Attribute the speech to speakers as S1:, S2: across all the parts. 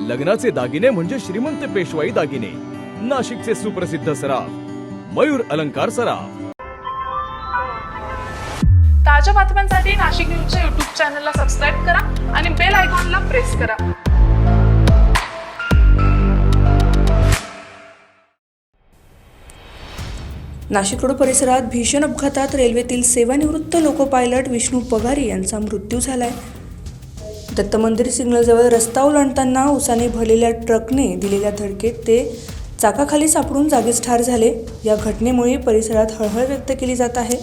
S1: लग्नाचे दागिने म्हणजे श्रीमंत पेशवाई दागिने, नाशिकचे सुप्रसिद्ध सराफ मयूर अलंकार सराफ।
S2: ताज्या बातम्यांसाठी नाशिक न्यूजच्या YouTube चॅनलला सबस्क्राईब करा आणि बेल आयकॉनला प्रेस करा।
S3: नाशिक रोड परिसरात भीषण अपघातात रेल्वेतील सेवानिवृत्त लोको पायलट विष्णू पगारी यांचा मृत्यू झालाय। दत्त मंदिर सिग्नलजवळ रस्ता ओलांडताना उसाने भरलेल्या ट्रकने दिलेल्या धडकेत ते चाकाखाली सापडून जागीच ठार झाले। या घटनेमुळे परिसरात हळहळ व्यक्त केली जात आहे।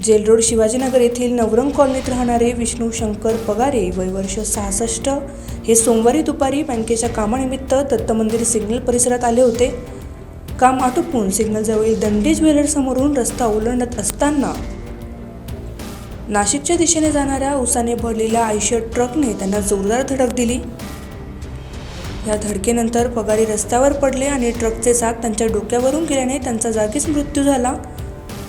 S3: जेल रोड शिवाजीनगर येथील नवरंग कॉलनीत राहणारे विष्णू शंकर पगारे वय वर्ष 66 हे सोमवारी दुपारी बँकेच्या कामानिमित्त दत्त मंदिर सिग्नल परिसरात आले होते। काम आटोपून सिग्नलजवळील दंडी ज्वेलर समोरून रस्ता ओलांडत असताना नाशिकच्या दिशेने जाणाऱ्या उसाने भरलेल्या आयशर ट्रकने त्यांना जोरदार धडक दिली। या धडकेनंतर पगारी रस्त्यावर पडले आणि ट्रकचे चाक त्यांच्या डोक्यावरून गेल्याने त्यांचा जागीच मृत्यू झाला।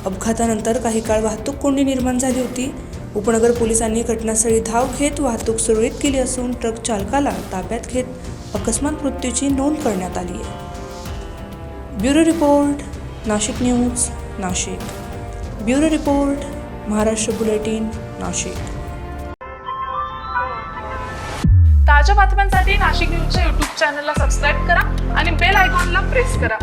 S3: अपघातानंतर काही काळ वाहतूक कोंडी निर्माण झाली होती। उपनगर पोलिसांनी घटनास्थळी धाव घेत वाहतूक सुरळीत केली असून ट्रक चालकाला ताब्यात घेत अकस्मात मृत्यूची नोंद करण्यात आली आहे। Bureau report Nashik news Nashik. Bureau report Maharashtra bulletin Nashik.
S2: ताज्या बातम्यांसाठी नाशिक न्यूजच्या YouTube चॅनलला सबस्क्राईब करा आणि बेल आयकॉनला प्रेस करा।